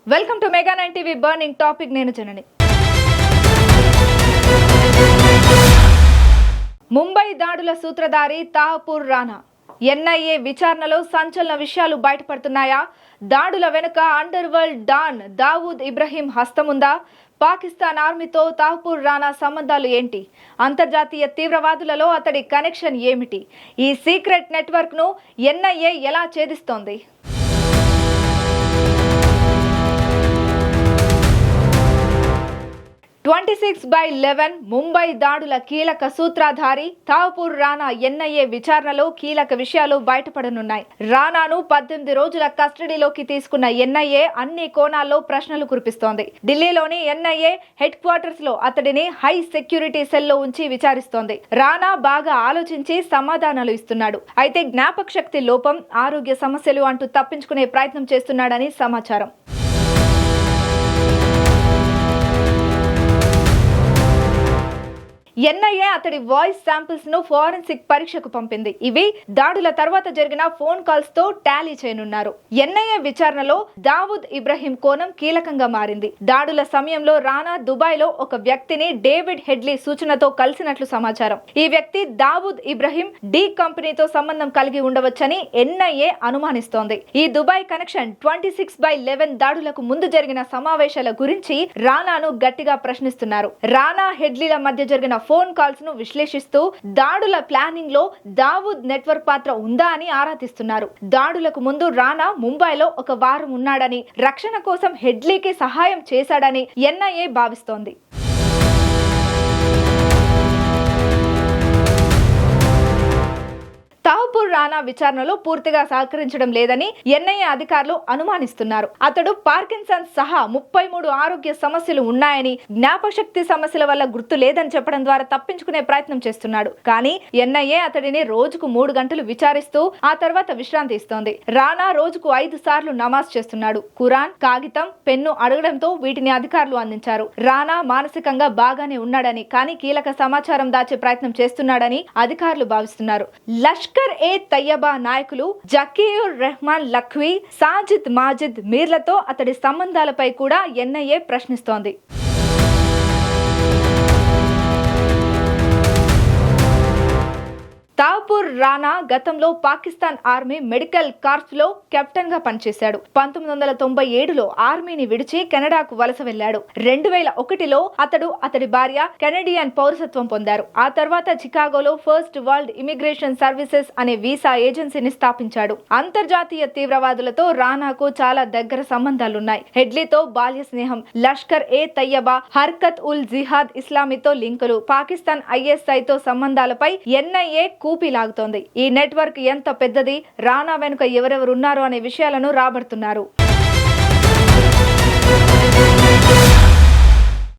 Welcome to mega 9 TV burning topic. నేను జనని. ముంబై దాడుల సూత్రధారి తాహపూర్ రానా ఎన్ఐఏ విచారణలో సంచలన విషయాలు బయటపడుతున్నాయా? దాడుల వెనుక under world don Dawood Ibrahim హస్తముందా? పాకిస్తాన్ ఆర్మీతో తాహపూర్ రానా సంబంధాలు ఏంటి? అంతర్జాతీయ తీవ్రవాదులలో అతడి కనెక్షన్ ఏమిటి? ఈ సీక్రెట్ నెట్వర్క్ ను ఎన్ఐఏ ఎలా ఛేదిస్తోంది? 26/11 ముంబై దాడుల కీలక సూత్రధారి తాహపూర్ రానా ఎన్ఐఏ విచారణలో కీలక విషయాలు బయటపడనున్నాయి. రానాను 18 రోజుల కస్టడీలోకి తీసుకున్న ఎన్ఐఏ అన్ని కోణాల్లో ప్రశ్నలు కురిపిస్తోంది. ఢిల్లీలోని ఎన్ఐఏ హెడ్ క్వార్టర్స్ లో అతడిని హై సెక్యూరిటీ సెల్లో ఉంచి విచారిస్తోంది. రానా బాగా ఆలోచించి సమాధానాలు ఇస్తున్నాడు. అయితే జ్ఞాపక శక్తి లోపం, ఆరోగ్య సమస్యలు అంటూ తప్పించుకునే ప్రయత్నం చేస్తున్నాడని సమాచారం. ఎన్ఐఏ అతడి వాయిస్ శాంపిల్స్ ను ఫోరెన్సిక్ పరీక్షకు పంపింది. ఇవి దాడుల తర్వాత జరిగిన ఫోన్ కాల్స్ తో టాలీ చేయనున్నారు. ఎన్ఐఏ విచారణలో దావూద్ ఇబ్రహీం కోణం కీలకంగా మారింది. దాడుల సమయంలో రానా దుబాయ్ లో ఒక వ్యక్తిని డేవిడ్ హెడ్లీ సూచనతో కలిసినట్లు సమాచారం. ఈ వ్యక్తి దావూద్ ఇబ్రహీం డి కంపెనీతో సంబంధం కలిగి ఉండవచ్చని ఎన్ఐఏ అనుమానిస్తోంది. ఈ దుబాయ్ కనెక్షన్ 26/11 దాడులకు ముందు జరిగిన సమావేశాల గురించి రానాను గట్టిగా ప్రశ్నిస్తున్నారు. రానా హెడ్లీల మధ్య జరిగిన ఫోన్ కాల్స్ ను విశ్లేషిస్తూ దాడుల ప్లానింగ్ లో దావూద్ నెట్వర్క్ పాత్ర ఉందా అని ఆరా తీస్తున్నారు. దాడులకు ముందు రానా ముంబైలో ఒక వారం ఉన్నాడని, రక్షణ కోసం హెడ్లీకి సహాయం చేశాడని ఎన్ఐఏ భావిస్తోంది. తాహపూర్ రానా విచారణలో పూర్తిగా సహకరించడం లేదని ఎన్ఐఏ అధికారులు అనుమానిస్తున్నారు. అతడు పార్కిన్సన్స్ సహా 33 ఆరోగ్య సమస్యలు ఉన్నాయని, జ్ఞాపకశక్తి సమస్యల వల్ల గుర్తు లేదని చెప్పడం ద్వారా తప్పించుకునే ప్రయత్నం చేస్తున్నాడు. కానీ ఎన్ఐఏ అతడిని రోజుకు 3 గంటలు విచారిస్తూ ఆ తర్వాత విశ్రాంతి ఇస్తోంది. రానా రోజుకు 5 సార్లు నమాజ్ చేస్తున్నాడు. ఖురాన్, కాగితం, పెన్ను అడగడంతో వీటిని అధికారులు అందించారు. రానా మానసికంగా బాగానే ఉన్నాడని, కానీ కీలక సమాచారం దాచే ప్రయత్నం చేస్తున్నాడని అధికారులు భావిస్తున్నారు. లష్కర్-ఏ-తయ్యబా నాయకులు జకీయుర్ రెహమాన్ లఖ్వీ, సాజిద్ మాజిద్ మీర్లతో అతడి సంబంధాలపై కూడా ఎన్ఐఏ ప్రశ్నిస్తోంది. తాహపూర్ రానా గతంలో పాకిస్తాన్ ఆర్మీ మెడికల్ కార్ప్స్ లో కెప్టెన్ గా పనిచేశాడు. 1997లో ఆర్మీని విడిచి కెనడాకు వలస వెళ్లాడు. 2001లో అతడి భార్య కెనడియన్ పౌరసత్వం పొందారు. ఆ తర్వాత చికాగోలో ఫస్ట్ వరల్డ్ ఇమిగ్రేషన్ సర్వీసెస్ అనే వీసా ఏజెన్సీని స్థాపించాడు. అంతర్జాతీయ తీవ్రవాదులతో రానాకు చాలా దగ్గర సంబంధాలున్నాయి. హెడ్లీతో బాల్య స్నేహం, లష్కర్-ఏ-తయ్యబా, హర్కత్ ఉల్ జిహాద్ ఇస్లామీతో లింకులు, పాకిస్తాన్ ISIతో సంబంధాలపై ఎన్ఐఏ కూపీలాగుతోంది. ఈ నెట్వర్క్ ఎంత పెద్దది, రానా వెనుక ఎవరెవరున్నారో అనే విషయాలను రాబడుతున్నారు.